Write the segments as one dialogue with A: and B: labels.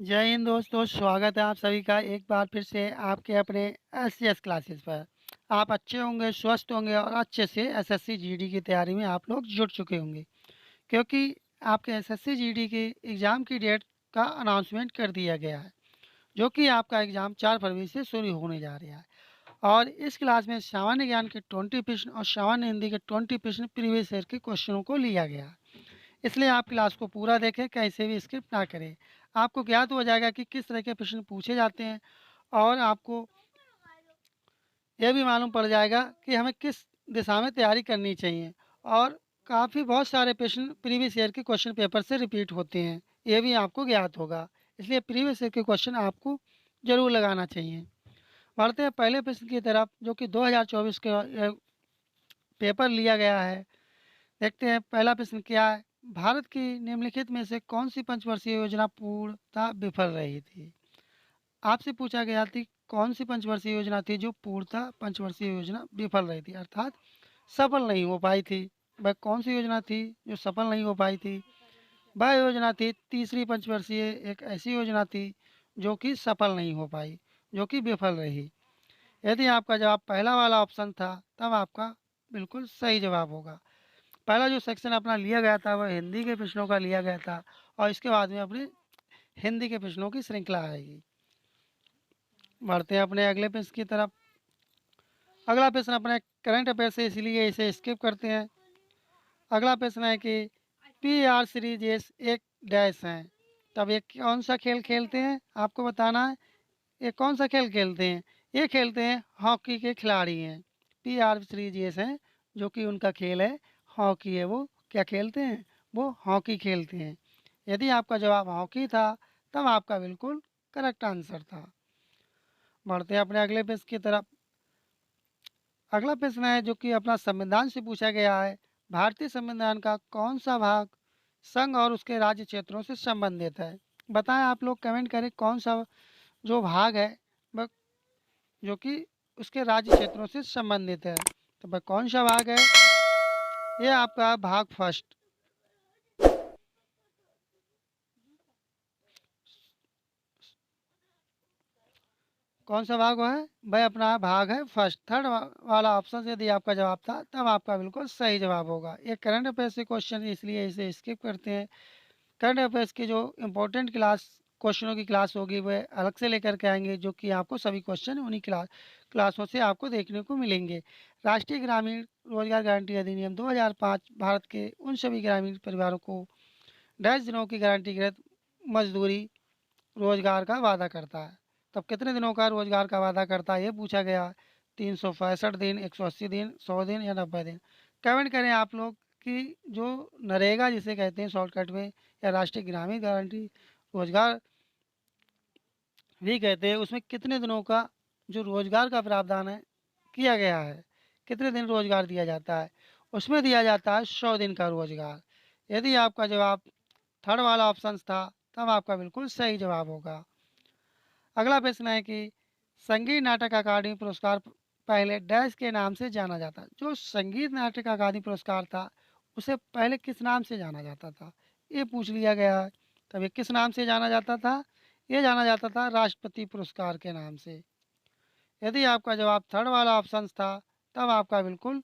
A: जय हिंद दोस्तों, स्वागत है आप सभी का एक बार फिर से आपके अपने एससीएस क्लासेस पर। आप अच्छे होंगे, स्वस्थ होंगे और अच्छे से एसएससी जीडी की तैयारी में आप लोग जुट चुके होंगे, क्योंकि आपके एसएससी जीडी के एग्ज़ाम की डेट का अनाउंसमेंट कर दिया गया है, जो कि आपका एग्ज़ाम 4 फरवरी से शुरू होने जा रहा है। और इस क्लास में सामान्य ज्ञान के 20 प्रश्न और सामान्य हिंदी के 20 प्रश्न प्रीवियस ईयर के क्वेश्चनों को लिया गया है। इसलिए आप क्लास को पूरा देखें, कैसे भी स्किप ना करें। आपको ज्ञात हो जाएगा कि किस तरह के प्रश्न पूछे जाते हैं, और आपको यह भी मालूम पड़ जाएगा कि हमें किस दिशा में तैयारी करनी चाहिए। और काफ़ी बहुत सारे प्रश्न प्रीवियस ईयर के क्वेश्चन पेपर से रिपीट होते हैं, ये भी आपको ज्ञात होगा। इसलिए प्रीवियस ईयर के क्वेश्चन आपको ज़रूर लगाना चाहिए। बढ़ते हैं पहले प्रश्न की तरफ, जो कि 2024 के पेपर लिया गया है। देखते हैं पहला प्रश्न क्या है। भारत की निम्नलिखित में से कौन सी पंचवर्षीय योजना पूर्णतः विफल रही थी? आपसे पूछा गया थी कौन सी पंचवर्षीय योजना थी जो पूर्णतः पंचवर्षीय योजना विफल रही थी, अर्थात सफल नहीं हो पाई थी। वह कौन सी योजना थी जो सफल नहीं हो पाई थी? वह योजना थी तीसरी पंचवर्षीय, एक ऐसी योजना थी जो कि सफल नहीं हो पाई, जो कि विफल रही। यदि आपका जवाब पहला वाला ऑप्शन था, तब आपका बिल्कुल सही जवाब होगा। पहला जो सेक्शन अपना लिया गया था वह हिंदी के प्रश्नों का लिया गया था, और इसके बाद में अपनी हिंदी के प्रश्नों की श्रृंखला आएगी। बढ़ते हैं अपने अगले प्रश्न की तरफ। अगला प्रश्न अपने करंट अफेयर से, इसलिए इसे स्किप करते हैं। अगला प्रश्न है कि पी आर सीरीज एक डैश हैं, तब ये कौन सा खेल खेलते हैं, आपको बताना है। ये कौन सा खेल खेलते हैं? ये खेलते हैं, हॉकी के खिलाड़ी हैं। पी आर सीरीज हैं, जो कि उनका खेल है हॉकी है। वो क्या खेलते हैं? वो हॉकी खेलते हैं। यदि आपका जवाब हॉकी था, तब आपका बिल्कुल करेक्ट आंसर था। बढ़ते हैं अपने अगले प्रश्न की तरफ। अगला प्रश्न है जो कि अपना संविधान से पूछा गया है। भारतीय संविधान का कौन सा भाग संघ और उसके राज्य क्षेत्रों से संबंधित है? बताएं, आप लोग कमेंट करें कौन सा जो भाग है वह जो कि उसके राज्य क्षेत्रों से संबंधित है। तो वह कौन सा भाग है? ये आपका भाग फर्स्ट। कौन सा भाग वो है? वह अपना भाग है फर्स्ट। थर्ड वाला ऑप्शन यदि आपका जवाब था, तब आपका बिल्कुल सही जवाब होगा। ये करंट अफेयर्स के क्वेश्चन, इसलिए इसे स्किप करते हैं। करंट अफेयर्स की जो इम्पोर्टेंट क्लास क्वेश्चनों की क्लास होगी वह अलग से लेकर के आएंगे, जो कि आपको सभी क्वेश्चन उन्हीं क्लासों से आपको देखने को मिलेंगे। राष्ट्रीय ग्रामीण रोजगार गारंटी अधिनियम 2005 भारत के उन सभी ग्रामीण परिवारों को डैश दिनों की गारंटीकृत मजदूरी रोजगार का वादा करता है। तब कितने दिनों का रोजगार का वादा करता है, ये पूछा गया। 365 दिन, 180 दिन, 100 दिन या 90 दिन? कमेंट करें आप लोग कि जो नरेगा जिसे कहते हैं शॉर्टकट में, या राष्ट्रीय ग्रामीण गारंटी रोजगार भी कहते हैं, उसमें कितने दिनों का जो रोजगार का प्रावधान है किया गया है। कितने दिन रोजगार दिया जाता है? उसमें दिया जाता है 100 दिन का रोजगार। यदि आपका जवाब थर्ड वाला ऑप्शन था, तब आपका बिल्कुल सही जवाब होगा। अगला प्रश्न है कि संगीत नाटक अकादमी पुरस्कार पहले डैश के नाम से जाना जाता। जो संगीत नाटक अकादमी पुरस्कार था, उसे पहले किस नाम से जाना जाता था, ये पूछ लिया गया है। तब ये किस नाम से जाना जाता था? ये जाना जाता था राष्ट्रपति पुरस्कार के नाम से। यदि आपका जवाब थर्ड वाला ऑप्शन था, तब आपका बिल्कुल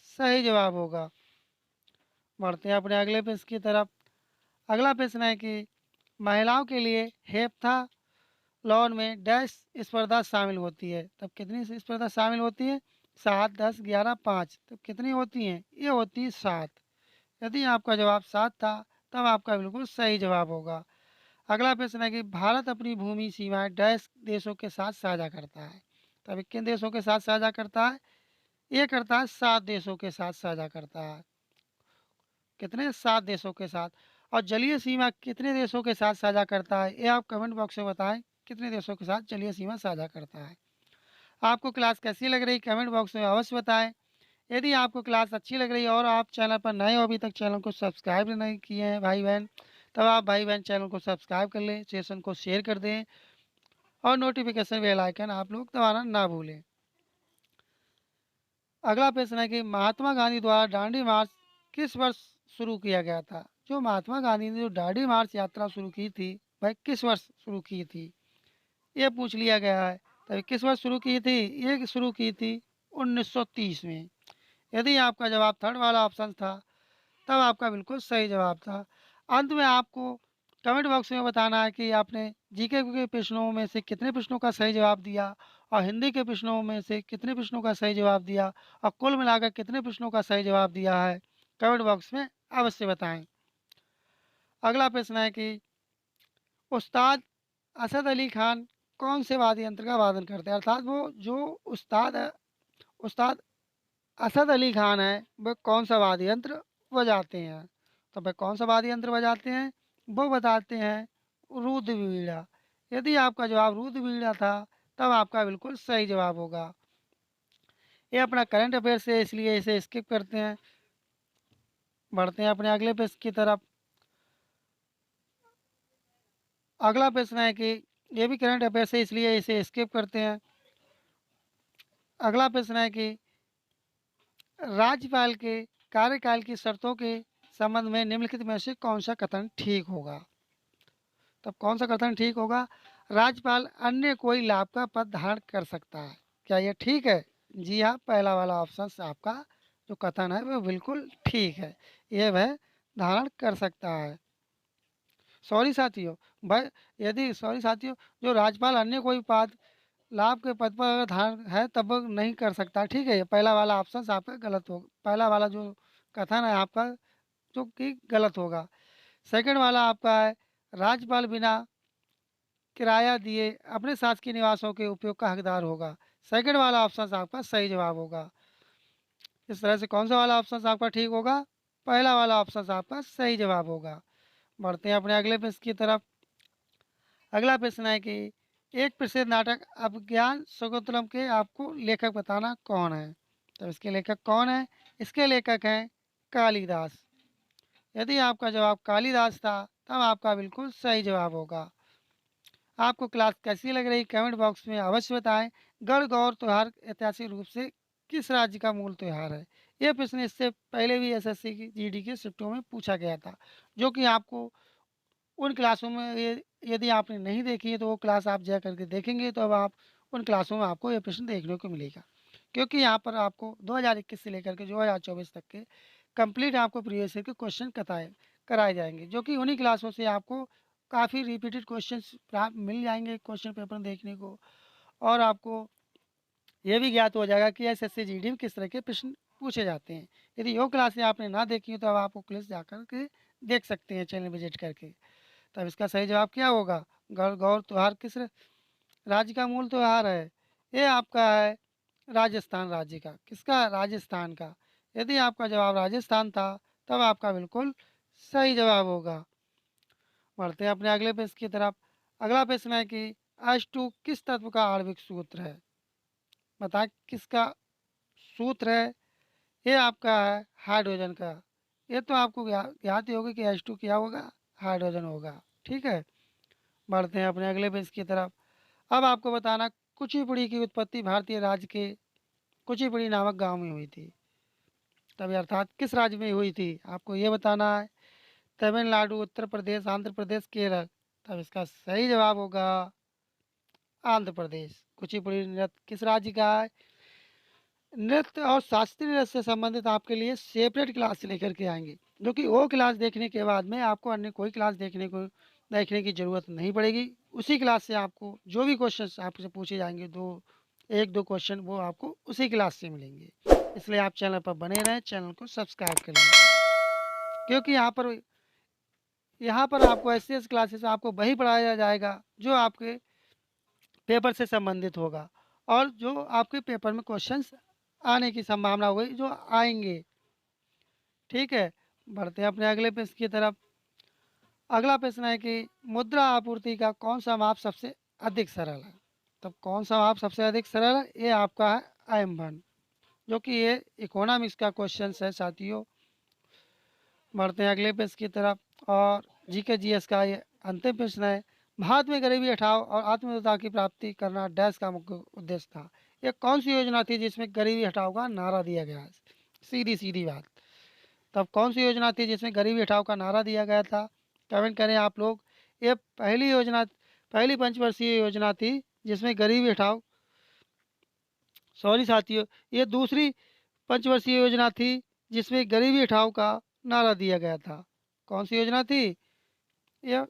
A: सही जवाब होगा। बढ़ते हैं अपने अगले प्रश्न की तरफ। अगला प्रश्न है कि महिलाओं के लिए हेप्थालॉन में डैश स्पर्धा शामिल होती है। तब कितनी स्पर्धा शामिल होती है? 7, 10, 11, 5। तब कितनी होती हैं? ये होती है 7। यदि आपका जवाब 7 था, तब आपका बिल्कुल सही जवाब होगा। अगला प्रश्न है कि भारत अपनी भूमि सीमाएं डैश देशों के साथ साझा करता है। तब ये किन देशों के साथ साझा करता है? ये करता है 7 देशों के साथ साझा करता है। कितने? 7 देशों के साथ। और जलीय सीमा कितने देशों के साथ साझा करता है, ये आप कमेंट बॉक्स में बताएं। कितने देशों के साथ जलीय सीमा साझा करता है? आपको क्लास कैसी लग रही, कमेंट बॉक्स में अवश्य बताएं। यदि आपको क्लास अच्छी लग रही है और आप चैनल पर नए हो, अभी तक चैनल को सब्सक्राइब नहीं किए हैं भाई बहन, तब आप भाई बहन चैनल को सब्सक्राइब कर लें, सेशन को शेयर कर दें, और नोटिफिकेशन बेल आइकन आप लोग दबाना ना भूलें। अगला प्रश्न है कि महात्मा गांधी द्वारा दांडी मार्च किस वर्ष शुरू किया गया था? जो महात्मा गांधी ने जो दांडी मार्च यात्रा शुरू की थी, भाई किस वर्ष शुरू की थी, ये पूछ लिया गया है। तभी किस वर्ष शुरू की थी, ये शुरू की थी 1930 में। यदि आपका जवाब थर्ड वाला ऑप्शन था तब आपका बिल्कुल सही जवाब था। अंत में आपको कमेंट बॉक्स में बताना है कि आपने जीके के प्रश्नों में से कितने प्रश्नों का सही जवाब दिया और हिंदी के प्रश्नों में से कितने प्रश्नों का सही जवाब दिया और कुल मिलाकर कितने प्रश्नों का सही जवाब दिया है, कमेंट बॉक्स में अवश्य बताएं। अगला प्रश्न है कि उस्ताद असद अली खान कौन से वाद्य यंत्र का वादन करते हैं, अर्थात वो जो उस्ताद उस्ताद असद अली खान है वह कौन सा वाद्य यंत्र बजाते हैं। तो वह कौन सा वाद्य यंत्र बजाते हैं, वो बताते हैं रुद्र वीणा। यदि आपका जवाब रुद्र वीणा था तब आपका बिल्कुल सही जवाब होगा। ये अपना करंट अफेयर्स है इसलिए इसे स्किप करते हैं, बढ़ते हैं अपने अगले प्रश्न की तरफ। अगला प्रश्न है कि ये भी करंट अफेयर्स है इसलिए इसे स्किप करते हैं। अगला प्रश्न है कि राज्यपाल के कार्यकाल की शर्तों के संबंध में निम्नलिखित में से कौन सा कथन ठीक होगा। तब कौन सा कथन ठीक होगा, राज्यपाल अन्य कोई लाभ का पद धारण कर सकता है, क्या ये ठीक है। जी हाँ, पहला वाला ऑप्शन से आपका जो कथन है वो बिल्कुल ठीक है, ये वह धारण कर सकता है। सॉरी साथियों, भाई यदि सॉरी साथियों, जो राज्यपाल अन्य कोई पद लाभ के पद पर अगर धारण है तब वो नहीं कर सकता, ठीक है। ये पहला वाला ऑप्शन आपका गलत होगा, पहला वाला जो कथन है आपका जो कि गलत होगा। सेकंड वाला आपका है राज्यपाल बिना किराया दिए अपने शासकीय निवासों के उपयोग का हकदार होगा। सेकंड वाला ऑप्शन आपका सही जवाब होगा। इस तरह से कौन सा वाला ऑप्शन आपका ठीक होगा, पहला वाला ऑप्शन आपका सही जवाब होगा। बढ़ते हैं अपने अगले प्रश्न की तरफ। अगला प्रश्न है कि एक प्रसिद्ध नाटक अभिज्ञान शकुंतलम के आपको लेखक बताना कौन है। तो इसके लेखक कौन है, इसके लेखक हैं कालिदास। यदि आपका जवाब कालिदास था तब आपका बिल्कुल सही जवाब होगा। आपको क्लास कैसी लग रही कमेंट बॉक्स में अवश्य बताएं। गणगौर त्यौहार ऐतिहासिक रूप से किस राज्य का मूल त्यौहार है। यह प्रश्न इससे पहले भी एसएससी की जीडी के शिफ्टों में पूछा गया था, जो कि आपको उन क्लासों में यदि आपने नहीं देखी है तो वो क्लास आप जा करके देखेंगे तो अब आप उन क्लासों में आपको ये प्रश्न देखने को मिलेगा। क्योंकि यहाँ पर आपको 2021 से लेकर के 2024 तक के कंप्लीट आपको प्रीवियस ईयर के क्वेश्चन कराए जाएंगे, जो कि उन्हीं क्लासों से आपको काफ़ी रिपीटेड क्वेश्चन प्राप्त मिल जाएंगे क्वेश्चन पेपर देखने को। और आपको ये भी ज्ञात हो जाएगा कि एसएससी जीडी में किस तरह के प्रश्न पूछे जाते हैं। यदि वो क्लासें आपने ना देखी हो तो अब आप वो क्लास जाकर के देख सकते हैं चैनल विजिट करके। तब इसका सही जवाब क्या होगा, गौर त्योहार किस राज्य का मूल त्योहार है। ये आपका है राजस्थान राज्य का, किसका, राजस्थान का। यदि आपका जवाब राजस्थान था तब आपका बिल्कुल सही जवाब होगा। बढ़ते हैं अपने अगले प्रश्न की तरफ। अगला प्रश्न है कि H2 किस तत्व का आणविक सूत्र है। बताएं किसका सूत्र है। ये आपका है हाइड्रोजन का। ये तो आपको ज्ञात ही होगा कि H2 क्या होगा, हाइड्रोजन होगा, ठीक है। बढ़ते हैं अपने अगले पेज की तरफ। अब आपको बताना कुचिपुड़ी की उत्पत्ति भारतीय राज्य के कुचिपुड़ी नामक गांव में हुई थी। तभी अर्थात किस राज्य में हुई थी आपको ये बताना है। तमिलनाडु, उत्तर प्रदेश, आंध्र प्रदेश, केरल। तब इसका सही जवाब होगा आंध्र प्रदेश। कुचिपुड़ी नृत्य किस राज्य का है। नृत्य और शास्त्रीय नृत्य से संबंधित आपके लिए सेपरेट क्लास लेकर के आएंगे, जो कि वो क्लास देखने के बाद में आपको अन्य कोई क्लास देखने की ज़रूरत नहीं पड़ेगी। उसी क्लास से आपको जो भी क्वेश्चन आपसे पूछे जाएंगे, एक दो क्वेश्चन वो आपको उसी क्लास से मिलेंगे। इसलिए आप चैनल पर बने रहें, चैनल को सब्सक्राइब करें, क्योंकि यहाँ पर आपको ऐसी क्लासेस आपको वही पढ़ाया जाएगा जो आपके पेपर से संबंधित होगा और जो आपके पेपर में क्वेश्चंस आने की संभावना हुई जो आएंगे, ठीक है। बढ़ते हैं अपने अगले प्रश्न की तरफ। अगला प्रश्न है कि मुद्रा आपूर्ति का कौन सा माप सबसे अधिक सरल है। तब कौन सा माप सबसे अधिक सरल है, ये आपका है आयम्बन, जो कि ये इकोनॉमिक्स का क्वेश्चन है साथियों। बढ़ते हैं अगले प्रश्न की तरफ और जीके जीएस का ये अंतिम प्रश्न है। भारत में गरीबी हटाओ और आत्मनिर्भरता की प्राप्ति करना डैश का मुख्य उद्देश्य था। ये कौन सी योजना थी जिसमें गरीबी हटाओ का नारा दिया गया है, सीधी सीधी बात। तब कौन सी योजना थी जिसमें गरीबी हटाओ का नारा दिया गया था, कमेंट करें आप लोग। ये पहली पंचवर्षीय योजना थी जिसमें गरीबी हटाओ, सॉरी साथियों, ये दूसरी पंचवर्षीय योजना थी जिसमें गरीबी हटाओ का नारा दिया गया था। कौन सी योजना थी? ये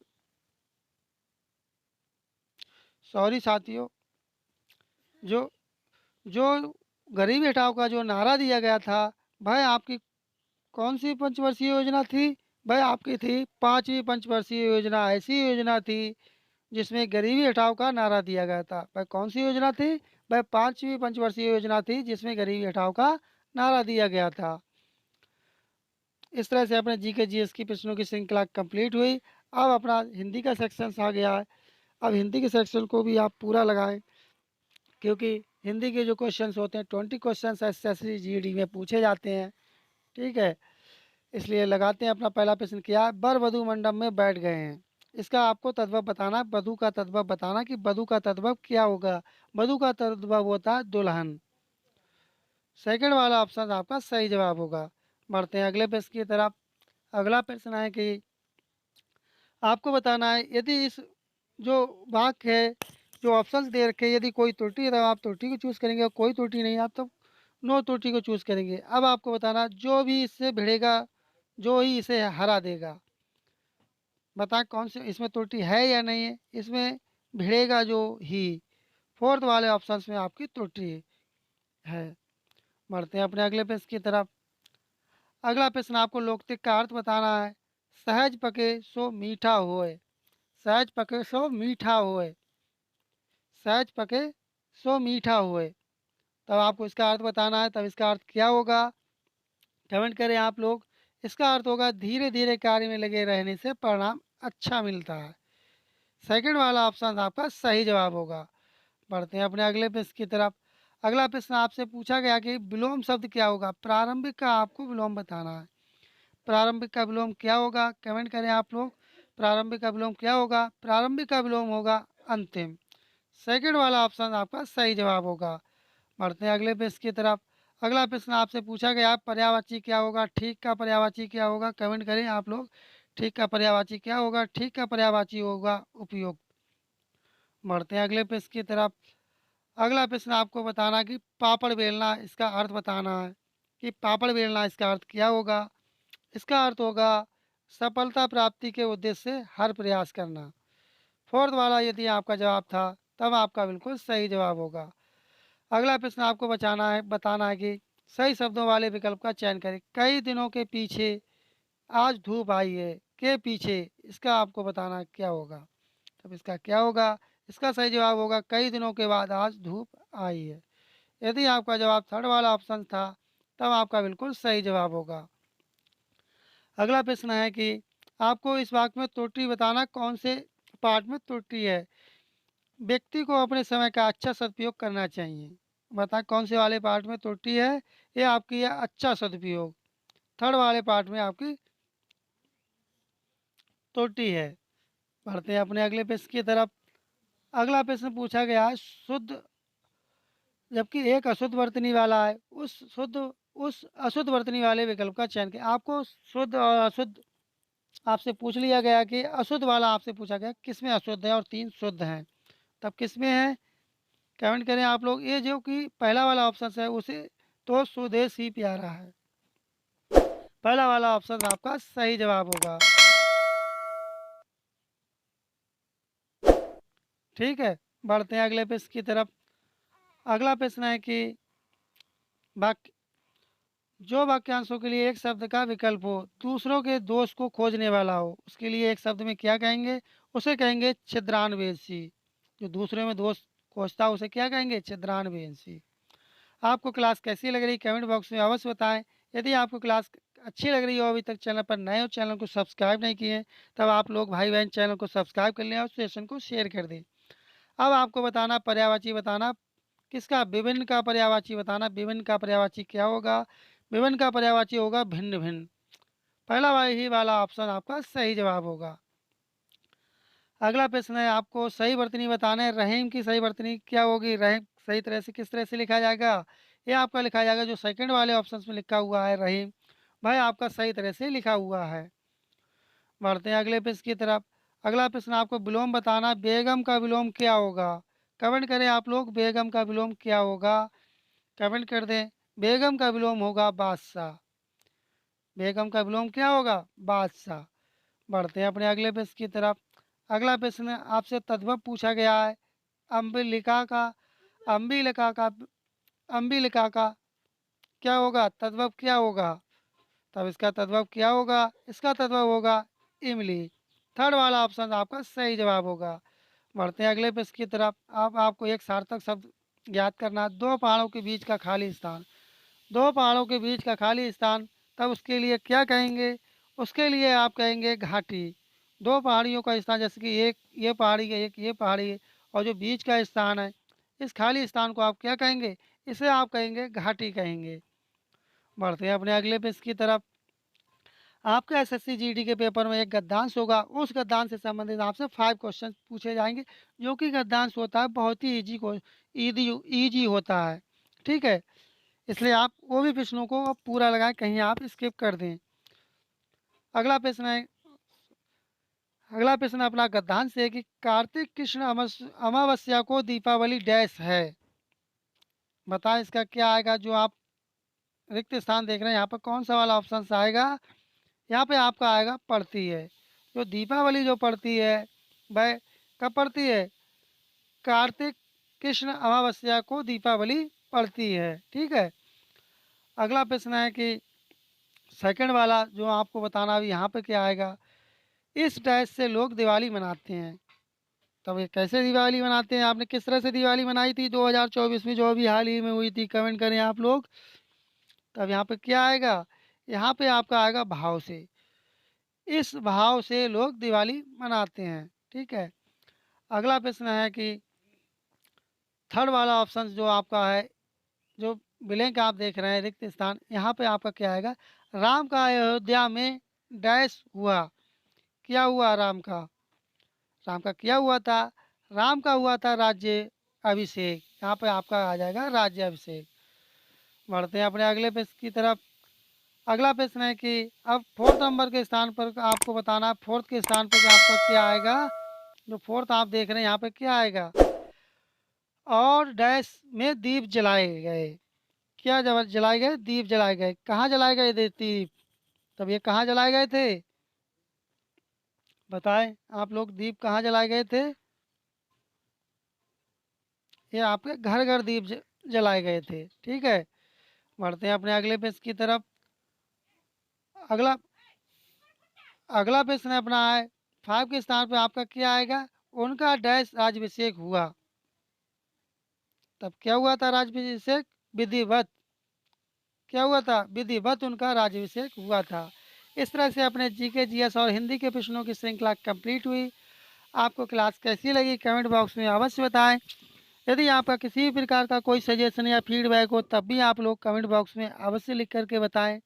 A: सॉरी साथियों, जो जो गरीबी हटाओ का जो नारा दिया गया था, भाई आपकी कौन सी पंचवर्षीय योजना थी? भाई आपकी थी पांचवी पंचवर्षीय योजना। ऐसी योजना थी जिसमें गरीबी हटाओ का नारा दिया गया था। भाई कौन सी योजना थी? भाई पांचवी पंचवर्षीय योजना थी जिसमें गरीबी हटाओ का नारा दिया गया था। इस तरह से अपने जी के जी एस की प्रश्नों की श्रृंखला कंप्लीट हुई। अब अपना हिंदी का सेक्शन आ गया है। अब हिंदी के सेक्शन को भी आप पूरा लगाएं, क्योंकि हिंदी के जो क्वेश्चंस होते हैं 20 क्वेश्चंस एसएससी जीडी में पूछे जाते हैं। ठीक है, इसलिए लगाते हैं अपना पहला प्रश्न। क्या बर वधु मंडप में बैठ गए हैं? इसका आपको तद्भव बताना, वधु का तद्भव बताना कि वधु का तद्भव क्या होगा। वधु का तद्भव होता है दुल्हन। सेकंड वाला ऑप्शन आपका सही जवाब होगा। बढ़ते हैं अगले प्रश्न की तरफ। अगला प्रश्न है कि आपको बताना है यदि इस जो वाक्य है, जो ऑप्शन दे रखे हैं, यदि कोई त्रुटि है तो आप त्रुटि को चूज करेंगे और कोई त्रुटि नहीं आप तो नो त्रुटि को चूज करेंगे। अब आपको बताना जो भी इससे भिड़ेगा जो ही इसे हरा देगा। बताएं कौन से इसमें त्रुटि है या नहीं है? इसमें भिड़ेगा जो ही, फोर्थ वाले ऑप्शन में आपकी त्रुटि है। बढ़ते हैं अपने अगले प्रश्न की तरफ। अगला प्रश्न आपको लोकतिक का अर्थ बताना है। सहज पके सो मीठा होए। सहज पके सो मीठा होए। सहज पके सो मीठा होए, तब आपको इसका अर्थ बताना है। तब इसका अर्थ क्या होगा, कमेंट करें आप लोग। इसका अर्थ होगा धीरे धीरे कार्य में लगे रहने से परिणाम अच्छा मिलता है। सेकंड वाला ऑप्शन आपका सही जवाब होगा। बढ़ते हैं अपने अगले प्रश्न की तरफ। अगला प्रश्न आपसे पूछा गया कि विलोम शब्द क्या होगा। प्रारंभिक का आपको विलोम बताना है। प्रारंभिक का विलोम क्या होगा, कमेंट करें आप लोग। प्रारंभिक का विलोम क्या होगा? प्रारंभिक का विलोम होगा अंतिम। सेकंड वाला ऑप्शन आपका सही जवाब होगा। बढ़ते हैं अगले प्रश्न की तरफ। अगला प्रश्न आपसे पूछा गया पर्यायवाची क्या होगा। ठीक का पर्यायवाची क्या होगा, कमेंट करें आप लोग। ठीक का पर्यायवाची क्या होगा? ठीक का पर्यायवाची होगा उपयुक्त। बढ़ते हैं अगले प्रश्न की तरफ। अगला प्रश्न आपको बताना कि पापड़ बेलना, इसका अर्थ बताना है कि पापड़ बेलना इसका अर्थ क्या होगा। इसका अर्थ होगा सफलता प्राप्ति के उद्देश्य से हर प्रयास करना। फोर्थ वाला यदि आपका जवाब था तब आपका बिल्कुल सही जवाब होगा। अगला प्रश्न आपको बताना है कि सही शब्दों वाले विकल्प का चयन करें। कई दिनों के पीछे आज धूप आई है के पीछे, इसका आपको बताना है क्या होगा। तब इसका क्या होगा? इसका सही जवाब होगा कई दिनों के बाद आज धूप आई है। यदि आपका जवाब थर्ड वाला ऑप्शन था तब आपका बिल्कुल सही जवाब होगा। अगला प्रश्न है कि आपको इस वाक्य में त्रुटि बताना, कौन से पार्ट में त्रुटि है। व्यक्ति को अपने समय का अच्छा सदुपयोग करना चाहिए। बताएं कौन से वाले पार्ट में त्रुटि है। ये आपकी है अच्छा सदुपयोग। थर्ड वाले पार्ट में आपकी त्रुटि है। बढ़ते हैं अपने अगले प्रश्न की तरफ। अगला प्रश्न पूछा गया है शुद्ध, जबकि एक अशुद्ध वर्तनी वाला है, उस अशुद्ध वर्तनी वाले विकल्प का चयन करें। आपको शुद्ध और अशुद्ध आपसे पूछ लिया गया कि अशुद्ध वाला आपसे पूछा गया किसमें अशुद्ध है और 3 शुद्ध हैं। तब किसमें है, कमेंट करें आप लोग। ये जो कि पहला वाला ऑप्शन है उसे तो स्वदेश ही प्यारा है। पहला वाला ऑप्शन आपका सही जवाब होगा। ठीक है, बढ़ते हैं अगले प्रश्न की तरफ। अगला प्रश्न है कि वाक्य जो वाक्यांशों के लिए एक शब्द का विकल्प हो, दूसरों के दोष को खोजने वाला हो, उसके लिए एक शब्द में क्या कहेंगे? उसे कहेंगे छिद्रान्वेषी। जो दूसरे में दोष खोजता है उसे क्या कहेंगे? छिद्रान्वेषी। आपको क्लास कैसी लग रही कमेंट बॉक्स में अवश्य बताएं। यदि आपको क्लास अच्छी लग रही हो, अभी तक चैनल पर नए हो, चैनल को सब्सक्राइब नहीं किए, तब आप लोग भाई बहन चैनल को सब्सक्राइब कर लें और सेशन को शेयर कर दें। अब आपको बताना पर्यायवाची बताना, किसका? विभिन्न का पर्यायवाची बताना। विभिन्न का पर्यायवाची क्या होगा? विभिन्न का पर्यायवाची होगा भिन्न भिन्न। पहला ही वाला ऑप्शन आपका सही जवाब होगा। अगला प्रश्न है आपको सही वर्तनी बताना है। रहीम की सही वर्तनी क्या होगी? रहीम सही तरह से किस तरह से लिखा जाएगा? ये आपका लिखा जाएगा जो सेकंड वाले ऑप्शन में लिखा हुआ है रहीम, भाई आपका सही तरह से लिखा हुआ है। बढ़ते हैं अगले प्रश्न की तरफ। अगला प्रश्न आपको विलोम बताना है, बेगम का विलोम क्या होगा? कमेंट करें आप लोग, बेगम का विलोम क्या होगा? कमेंट कर दें। बेगम का विलोम होगा बादशाह। बेगम का विलोम क्या होगा? बादशाह। बढ़ते हैं अपने अगले प्रश्न की तरफ। अगला प्रश्न आपसे तद्भव पूछा गया है। अम्बिलिका का अम्बिलिका का अम्बिलिका का क्या होगा? तद्भव क्या होगा? तब इसका तद्भव क्या होगा? इसका तद्भव होगा इमली। थर्ड वाला ऑप्शन आपका सही जवाब होगा। बढ़ते हैं अगले प्रश्न की तरफ। अब आपको एक सार्थक शब्द ज्ञात करना है। दो पहाड़ों के बीच का खाली स्थान। दो पहाड़ों के बीच का खाली स्थान, तब उसके लिए क्या कहेंगे? उसके लिए आप कहेंगे घाटी। दो पहाड़ियों का स्थान, जैसे कि एक ये पहाड़ी है, एक ये पहाड़ी है, और जो बीच का स्थान है, इस खाली स्थान को आप क्या कहेंगे? इसे आप कहेंगे घाटी कहेंगे। बढ़ते हैं अपने अगले प्रश्न की तरफ। आपके एसएससी जीडी के पेपर में एक गद्यांश होगा। उस गद्यांश से संबंधित आपसे 5 क्वेश्चन पूछे जाएंगे, जो कि गद्यांश होता है बहुत ही ईजी होता है। ठीक है, इसलिए आप वो भी प्रश्नों को अब पूरा लगाएं, कहीं आप स्किप कर दें। अगला प्रश्न है, अगला प्रश्न अपना गद्यांश है कि कार्तिक कृष्ण अमावस्या को दीपावली डैश है। बताएं इसका क्या आएगा? जो आप रिक्त स्थान देख रहे हैं यहाँ पर कौन सा वाला ऑप्शन आएगा? यहाँ पे आपका आएगा पड़ती है। जो दीपावली जो पड़ती है वह कब पड़ती है? कार्तिक कृष्ण अमावस्या को दीपावली पड़ती है। ठीक है, अगला प्रश्न है कि सेकंड वाला जो आपको बताना अभी यहाँ पे क्या आएगा? इस डैश से लोग दिवाली मनाते हैं। तब ये कैसे दिवाली मनाते हैं? आपने किस तरह से दिवाली मनाई थी 2024 में, जो अभी हाल ही में हुई थी? कमेंट करें आप लोग। तब यहाँ पे क्या आएगा? यहाँ पे आपका आएगा भाव से। इस भाव से लोग दिवाली मनाते हैं। ठीक है, अगला प्रश्न है कि थर्ड वाला ऑप्शन जो आपका है, जो ब्लैंक आप देख रहे हैं रिक्त स्थान, यहाँ पे आपका क्या आएगा? राम का अयोध्या में डैश हुआ। क्या हुआ राम का? राम का क्या हुआ था? राम का हुआ था राज्य अभिषेक। यहाँ पे आपका आ जाएगा राज्य अभिषेक। बढ़ते हैं अपने अगले प्रश्न की तरफ। अगला प्रश्न है कि अब फोर्थ नंबर के स्थान पर आपको बताना है, फोर्थ के स्थान पर आपका क्या आएगा? जो फोर्थ आप देख रहे हैं यहाँ पे क्या आएगा? और डैश में दीप जलाए गए। क्या जलाए गए? दीप जलाए गए। कहाँ जलाए गए थे दीप? तब ये कहाँ जलाए गए थे? बताएं आप लोग, दीप कहाँ जलाए गए थे? ये आपके घर घर दीप जलाए गए थे। ठीक है, बढ़ते हैं अपने अगले प्रश्न की तरफ। अगला अगला प्रश्न अपना है, 5 के स्थान पर आपका क्या आएगा? उनका डैश राज्याभिषेक हुआ। तब क्या हुआ था राज्याभिषेक? विधिवत। क्या हुआ था? विधिवत उनका राज्याभिषेक हुआ था। इस तरह से अपने जीके जीएस और हिंदी के प्रश्नों की श्रृंखला कंप्लीट हुई। आपको क्लास कैसी लगी कमेंट बॉक्स में अवश्य बताएं। यदि आपका किसी भी प्रकार का कोई सजेशन या फीडबैक हो, तब भी आप लोग कमेंट बॉक्स में अवश्य लिख करके बताएं।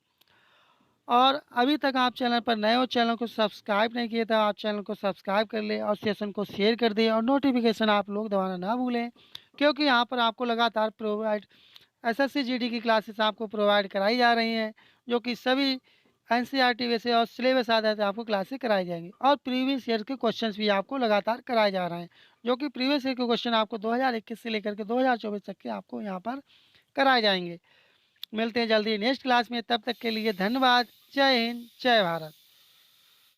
A: और अभी तक आप चैनल पर नए हो, चैनल को सब्सक्राइब नहीं किए, तो आप चैनल को सब्सक्राइब कर ले और सेशन को शेयर कर दें, और नोटिफिकेशन आप लोग दबाना ना भूलें, क्योंकि यहाँ पर आपको लगातार प्रोवाइड एसएससी जीडी की क्लासेस आपको प्रोवाइड कराई जा रही हैं, जो कि सभी एनसीईआरटी वैसे और सिलेबस आधारित आपको क्लासेस कराई जाएंगी, और प्रीवियस ईयर के क्वेश्चंस भी आपको लगातार कराए जा रहे हैं, जो कि प्रीवियस ईयर के क्वेश्चन आपको 2021 से लेकर के 2024 तक के आपको यहाँ पर कराए जाएंगे। मिलते हैं जल्दी नेक्स्ट क्लास में, तब तक के लिए धन्यवाद। जय हिंद, जय भारत।